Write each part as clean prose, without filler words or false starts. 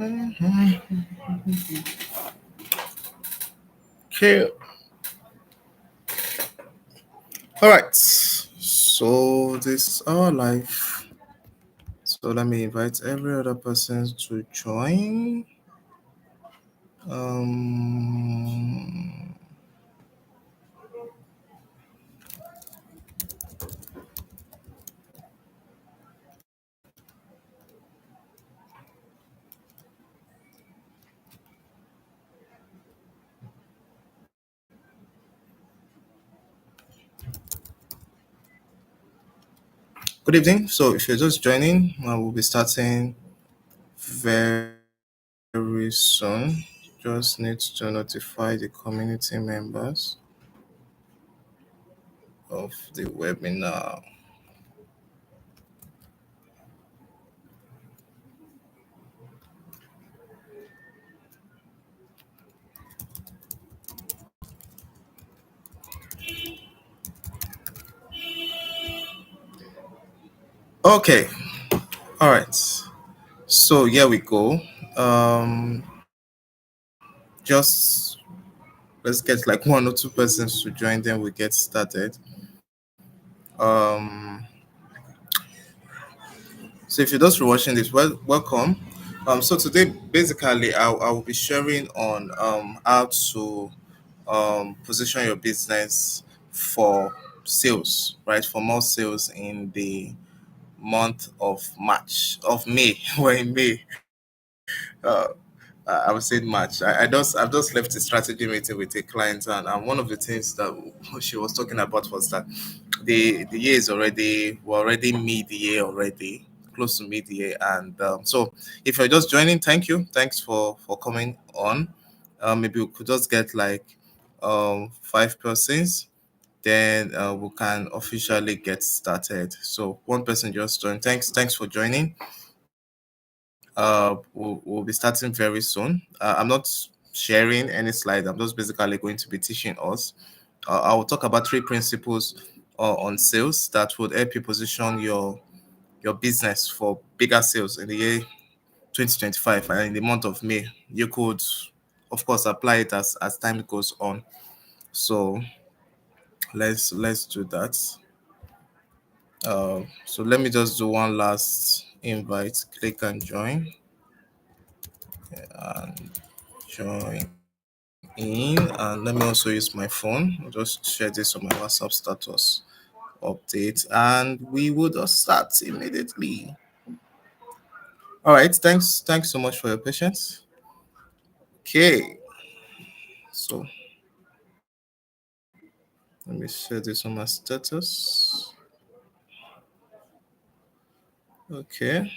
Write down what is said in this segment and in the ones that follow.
Okay. All right. So this is our life. So let me invite every other person to join. Um. Good evening. So if you're just joining, we'll be starting very soon. Just need to notify the community members of the webinar. Okay. All right. So here we go. Just let's get like one or two persons to join, then we get started. Um, so if you're just watching this, welcome. So today, basically, I will be sharing on how to position your business for sales, right? For more sales in the month of May. We're in May. Uh, I was saying March. I've just left a strategy meeting with a client, and one of the things that she was talking about was that the year is already we're already mid year already, close to mid year, and so if you're just joining, thanks for coming on. Maybe we could just get like 5 persons, then we can officially get started. So one person just joined. Thanks for joining. We'll be starting very soon. I'm not sharing any slides. I'm just basically going to be teaching us. I will talk about three principles on sales that would help you position your business for bigger sales in the year 2025 and in the month of May. You could, of course, apply it as time goes on. So let's do that. So let me just do one last invite. Click and join and join in, and let me also use my phone. I'll just share this on my WhatsApp status update, and we will just start immediately. All right, thanks so much for your patience. Okay, so let me share this on my status. Okay,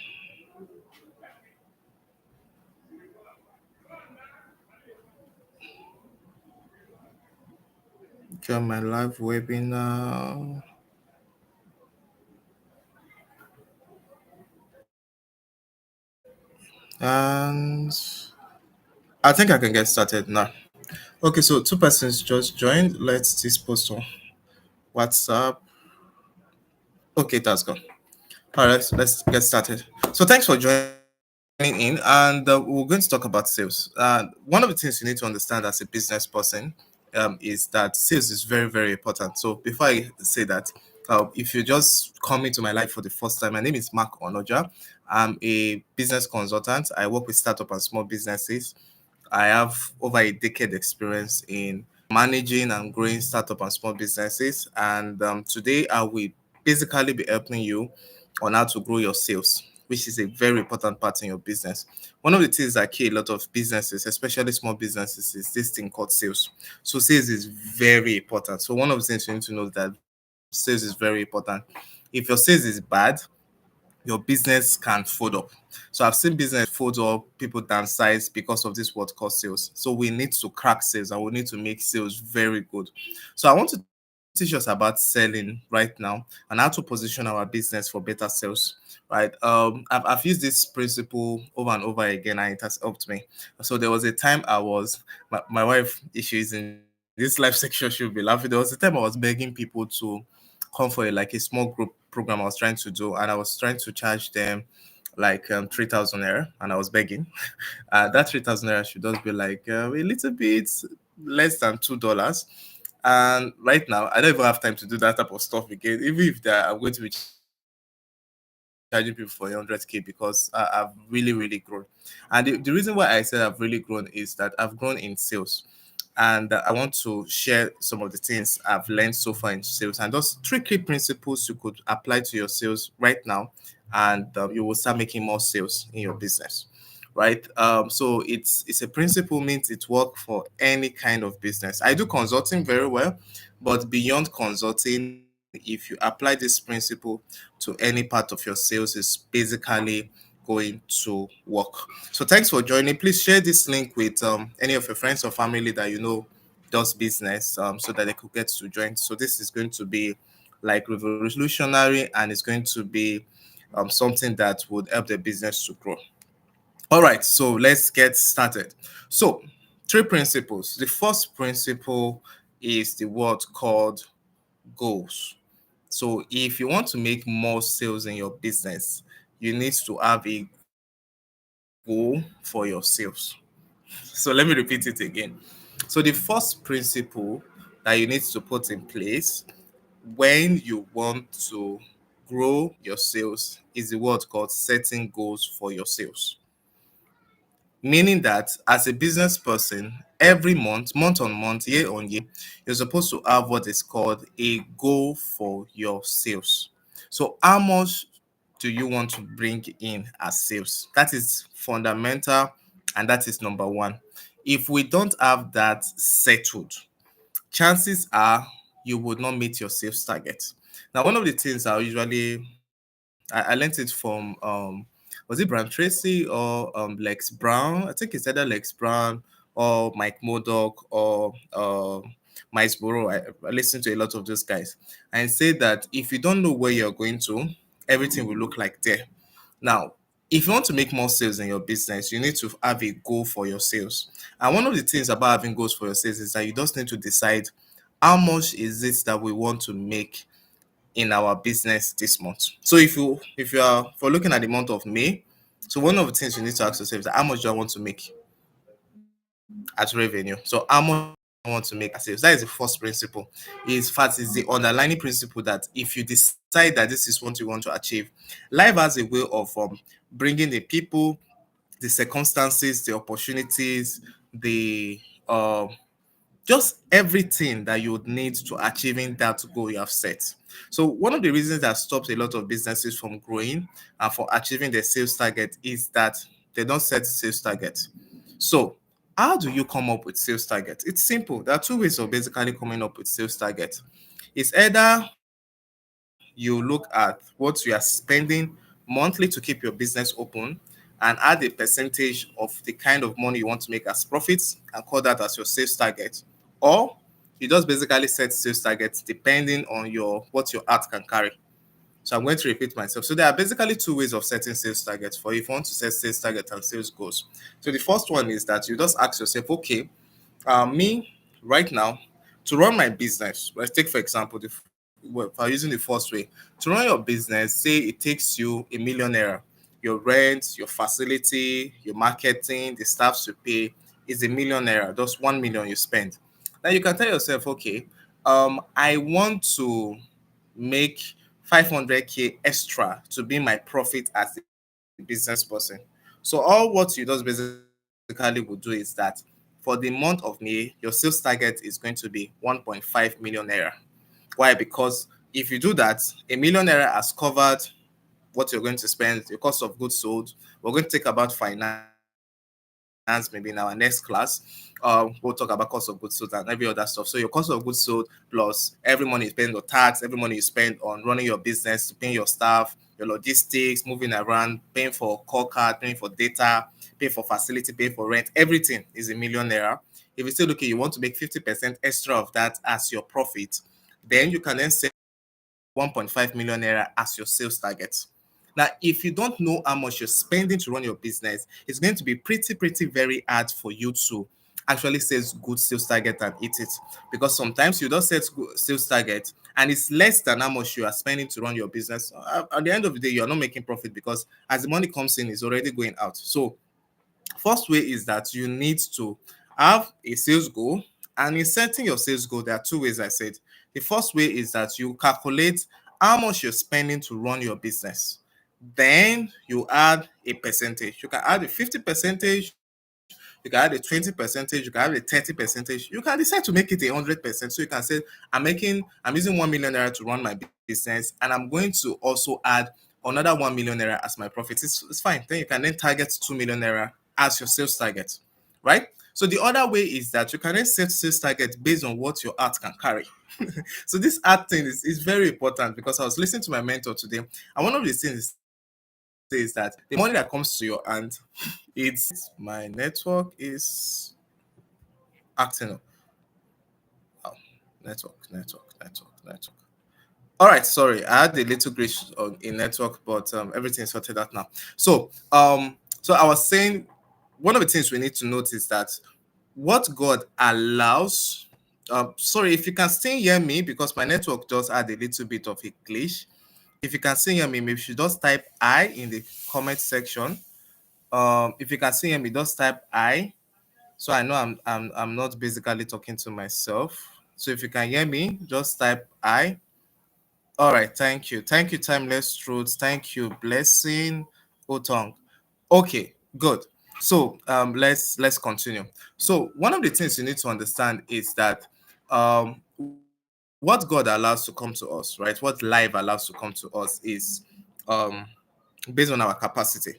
join my live webinar. And I think I can get started now. Okay, so 2 persons just joined. Let's this post on WhatsApp. Okay, that's gone. All right, let's get started. So thanks for joining in, and we're going to talk about sales. One of the things you need to understand as a business person is that sales is very, very important. So before I say that, if you're just coming to my life for the first time, my name is Mark Onoja. I'm a business consultant. I work with startup and small businesses. I have over a decade experience in managing and growing startup and small businesses. And today I will basically be helping you on how to grow your sales, which is a very important part in your business. One of the things that kill a lot of businesses, especially small businesses, is this thing called sales. So sales is very important. So one of the things you need to know is that sales is very important. If your sales is bad, your business can fold up. So I've seen business fold up, people downsize because of this word called sales. So we need to crack sales and we need to make sales very good. So I want to teach us about selling right now and how to position our business for better sales. Right. I've used this principle over and over again and it has helped me. So there was a time my wife, if she's in this live section, she'll be laughing. There was a time I was begging people to come for like a small group program I was trying to do, and I was trying to charge them like 3,000 naira, and I was begging. That 3,000 naira should just be like a little bit less than $2. And right now, I don't even have time to do that type of stuff again. Even if I'm going to be charging people for 100K, because I've really grown. And the reason why I said I've really grown is that I've grown in sales. And I want to share some of the things I've learned so far in sales, and those three key principles you could apply to your sales right now, and you will start making more sales in your business. Right. So it's a principle, means it works for any kind of business. I do consulting very well, but beyond consulting, if you apply this principle to any part of your sales, is basically going to work. So thanks for joining. Please share this link with any of your friends or family that you know does business, so that they could get to join. So this is going to be like revolutionary, and it's going to be something that would help the business to grow. All right, so let's get started. So, three principles. The first principle is the word called goals. So, if you want to make more sales in your business, you need to have a goal for your sales. So, let me repeat it again. So, the first principle that you need to put in place when you want to grow your sales is the word called setting goals for your sales. Meaning that as a business person, every month on month, year on year, you're supposed to have what is called a goal for your sales. So, how much do you want to bring in as sales? That is fundamental, and that is number one. If we don't have that settled, chances are you would not meet your sales target. Now, one of the things I learned it from was it Brian Tracy or Lex Brown? I think it's either Lex Brown or Mike Modoc or Miles Borough. I listen to a lot of those guys and say that if you don't know where you're going to, everything will look like there. Now, if you want to make more sales in your business, you need to have a goal for your sales. And one of the things about having goals for your sales is that you just need to decide how much is it that we want to make in our business this month. So if you are for looking at the month of May, so one of the things you need to ask yourself is how much do I want to make as revenue? So how much I want to make as sales. That is the first principle. In fact, is the underlying principle that if you decide that this is what you want to achieve, life has a way of bringing the people, the circumstances, the opportunities, the just everything that you would need to achieving that goal you have set. So one of the reasons that stops a lot of businesses from growing and for achieving their sales target is that they don't set sales targets. So how do you come up with sales targets? It's simple. There are two ways of basically coming up with sales targets. It's either you look at what you are spending monthly to keep your business open and add a percentage of the kind of money you want to make as profits and call that as your sales target, or you just basically set sales targets depending on your what your art can carry. So I'm going to repeat myself. So there are basically two ways of setting sales targets for if you want to set sales targets and sales goals. So the first one is that you just ask yourself, okay, me right now to run my business. Let's take for example, if I'm using the first way to run your business. Say it takes you a million naira. Your rent, your facility, your marketing, the staffs you pay is a million naira. Just 1 million you spend. Now you can tell yourself, okay, I want to make 500K extra to be my profit as a business person. So all what you just basically would do is that for the month of May, your sales target is going to be 1.5 million naira. Why? Because if you do that, a million naira has covered what you're going to spend, your cost of goods sold. We're going to take about finance maybe in our next class. We'll talk about cost of goods sold and every other stuff. So your cost of goods sold plus every money you spend on tax, every money you spend on running your business, paying your staff, your logistics, moving around, paying for call card, paying for data, paying for facility, paying for rent, everything is a million naira. If you say, okay, you want to make 50% extra of that as your profit, then you can then set 1.5 million naira as your sales target. Now, if you don't know how much you're spending to run your business, it's going to be pretty very hard for you to actually set good sales target and hit it. Because sometimes you don't set sales target and it's less than how much you are spending to run your business, at the end of the day, you are not making profit because as the money comes in, it's already going out. So first way is that you need to have a sales goal. And in setting your sales goal, there are two ways I said. The first way is that you calculate how much you're spending to run your business. Then you add a percentage. You can add a 50 percentage, you can add a 20 percentage, you can add a 30 percentage. You can decide to make it 100%. So you can say, I'm using 1 million naira to run my business, and I'm going to also add another 1 million naira as my profit. It's fine. Then you can then target 2 million naira as your sales target, right? So the other way is that you can then set sales target based on what your art can carry. So this art thing is very important because I was listening to my mentor today, and one of the things is that the money that comes to your hand, it's my network is acting up. Oh, network. All right, sorry, I had a little glitch on in network, but everything is sorted out now. So I was saying one of the things we need to note is that what God allows. Sorry, if you can still hear me because my network just had a little bit of a glitch. If you can still hear me, maybe you should just type I in the comment section. If you can see me, just type I. So I know I'm not basically talking to myself. So if you can hear me, just type I. All right, thank you. Thank you, Timeless Truths. Thank you, Blessing Otong. Okay, good. So let's continue. So one of the things you need to understand is that um what God allows to come to us, right? What life allows to come to us is um based on our capacity.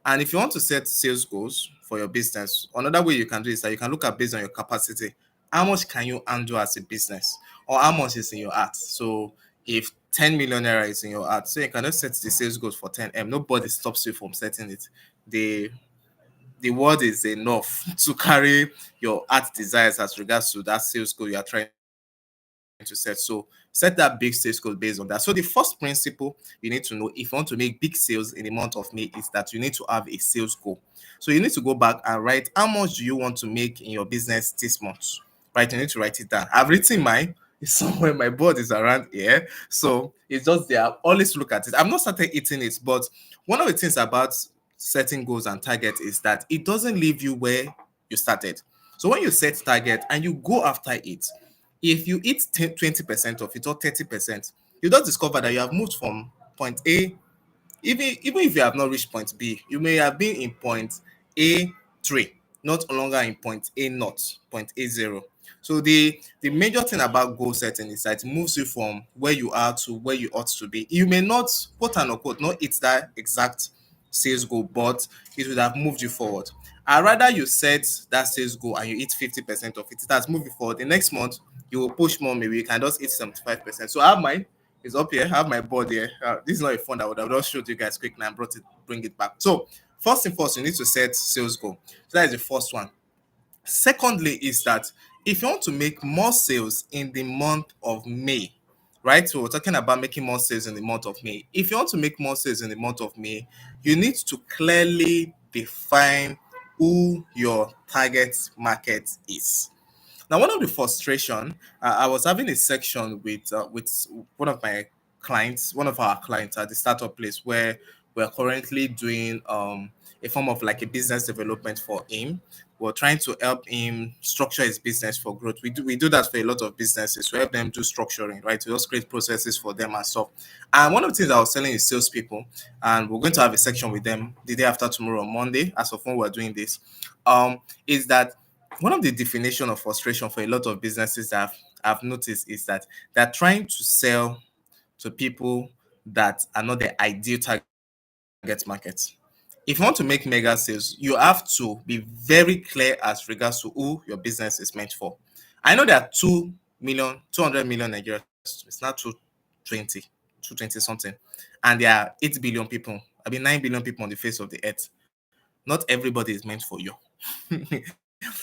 And if you want to set sales goals for your business, another way you can do is that you can look at based on your capacity. How much can you handle as a business? Or how much is in your heart? So if 10 million naira is in your heart, so you cannot set the sales goals for 10M. Nobody stops you from setting it. The the word is enough to carry your heart desires as regards to that sales goal you are trying to set. So set that big sales goal based on that. So the first principle you need to know if you want to make big sales in the month of May is that you need to have a sales goal. So you need to go back and write how much do you want to make in your business this month. Right? You need to write it down. I've written mine. It's somewhere my board is around here. So it's just there. Always look at it. I've not started eating it, but one of the things about setting goals and targets is that it doesn't leave you where you started. So when you set target and you go after it, if you eat 20% of it or 30%, you just discover that you have moved from point A. Even if you have not reached point B, you may have been in point A3, not longer in point A0, point A0. So the major thing about goal setting is that it moves you from where you are to where you ought to be. You may not, quote unquote, not hit that exact sales goal, but it would have moved you forward. I rather you set that sales goal and you hit 50% of it. It has moved you forward. The next month you will push more. Maybe you can just hit 75%. So I have mine. It's up here. I have my board here. This is not a phone that I would have just showed you guys quick and bring it back. So first thing first, you need to set sales goal. So that is the first one. Secondly, is that if you want to make more sales in the month of May, right? So we're talking about making more sales in the month of May. If you want to make more sales in the month of May, you need to clearly define who your target market is. Now, one of the frustration, I was having a section with one of my clients, one of our clients at the startup place where we're currently doing a form of like a business development for him. We're trying to help him structure his business for growth. We do that for a lot of businesses. We help them do structuring, right? To just create processes for them and stuff. And one of the things I was telling is salespeople, and we're going to have a section with them the day after tomorrow on Monday, as of when we're doing this, is that one of the definition of frustration for a lot of businesses that I've noticed is that they're trying to sell to people that are not the ideal target market. If you want to make mega sales, you have to be very clear as regards to who your business is meant for. I know there are 200 million Nigerians. It's not 220, 220 something. And there are 8 billion people. 9 billion people on the face of the earth. Not everybody is meant for you.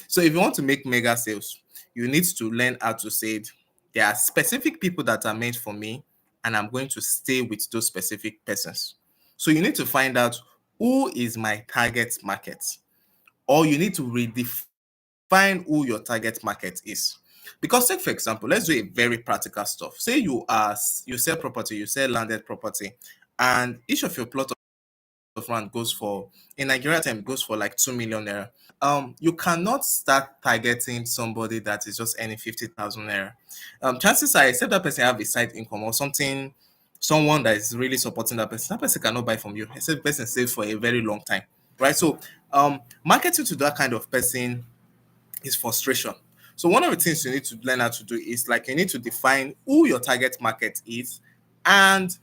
So if you want to make mega sales, you need to learn how to say it. There are specific people that are meant for me, and I'm going to stay with those specific persons. So you need to find out who is my target market, or you need to redefine who your target market is. Because take for example, let's do a very practical stuff. Say you sell property, you sell landed property, and each of your plot of land goes for, in Nigeria time, goes for like 2 million naira. You cannot start targeting somebody that is just earning 50,000 naira. Chances are, except that person have a side income or something, someone that is really supporting that person cannot buy from you, except the person saves for a very long time, right? So, marketing to that kind of person is frustration. So one of the things you need to learn how to do is, like, you need to define who your target market is and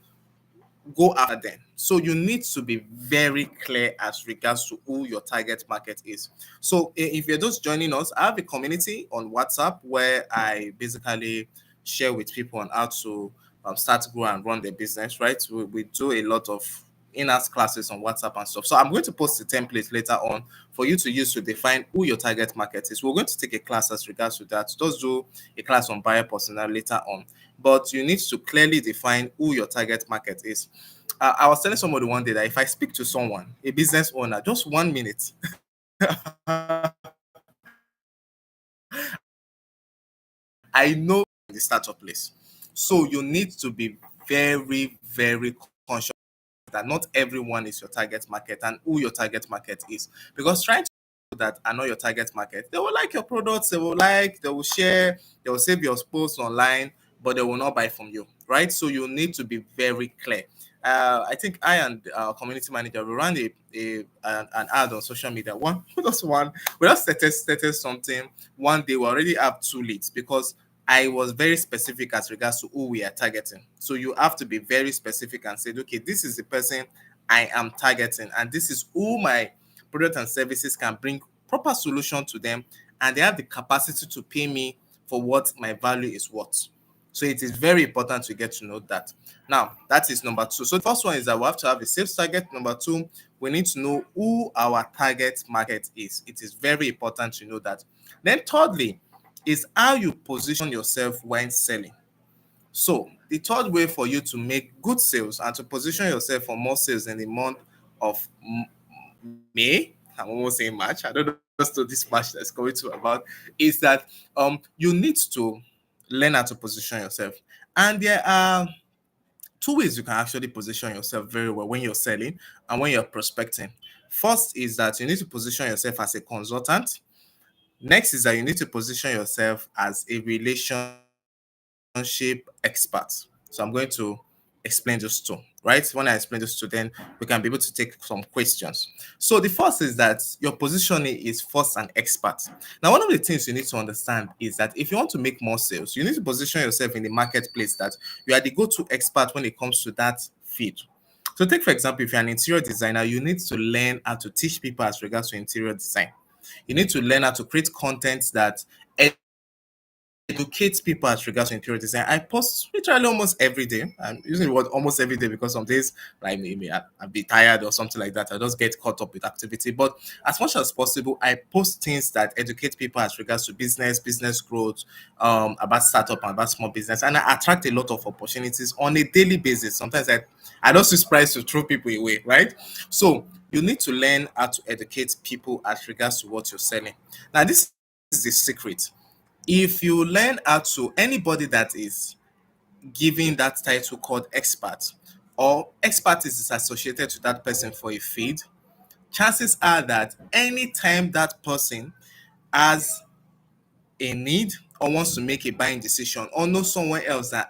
go after them. So you need to be very clear as regards to who your target market is. So if you're just joining us, I have a community on WhatsApp where I basically share with people on how to start, grow, and run their business. Right? We do a lot of in-house classes on WhatsApp and stuff. So I'm going to post the template later on for you to use to define who your target market is. We're going to take a class as regards to that. Just do a class on buyer persona later on. But you need to clearly define who your target market is. I was telling somebody one day that if I speak to someone, a business owner, just 1 minute, I know the startup place. So you need to be very, very conscious that not everyone is your target market and who your target market is. Because trying to that are not your target market, they will like your products, they will share, they will save your posts online, but they will not buy from you, right? So you need to be very clear. I think I and our community manager we ran an ad on social media. One just one we just stated something. One day we already have two leads because I was very specific as regards to who we are targeting. So you have to be very specific and say, okay, this is the person I am targeting, and this is who my product and services can bring proper solution to them, and they have the capacity to pay me for what my value is worth. So it is very important to get to know that. Now, that is number two. So the first one is that we have to have a sales target. Number two, we need to know who our target market is. It is very important to know that. Then thirdly, is how you position yourself when selling. So the third way for you to make good sales and to position yourself for more sales in the month of May, I'm almost saying March, I don't know just to this March that's going to about, is that you need to learn how to position yourself. And there are two ways you can actually position yourself very well when you're selling and when you're prospecting. First is that you need to position yourself as a consultant. Next is that you need to position yourself as a relationship expert. So I'm going to explain those two, right? When I explain those two, then we can be able to take some questions. So the first is that your positioning is first an expert. Now, one of the things you need to understand is that if you want to make more sales, you need to position yourself in the marketplace that you are the go-to expert when it comes to that field. So take for example, if you're an interior designer, you need to learn how to teach people as regards to interior design. You need to learn how to create content that educate people as regards to interior design. I post literally almost every day. I'm using the word almost every day because some days, like maybe I'll be tired or something like that. I just get caught up with activity. But as much as possible, I post things that educate people as regards to business growth, about startup and about small business, and I attract a lot of opportunities on a daily basis. Sometimes I don't use price to throw people away, right? So you need to learn how to educate people as regards to what you're selling. Now, this is the secret. If you learn how to, anybody that is giving that title called expert or expertise is associated to that person for a field, chances are that anytime that person has a need or wants to make a buying decision or knows someone else that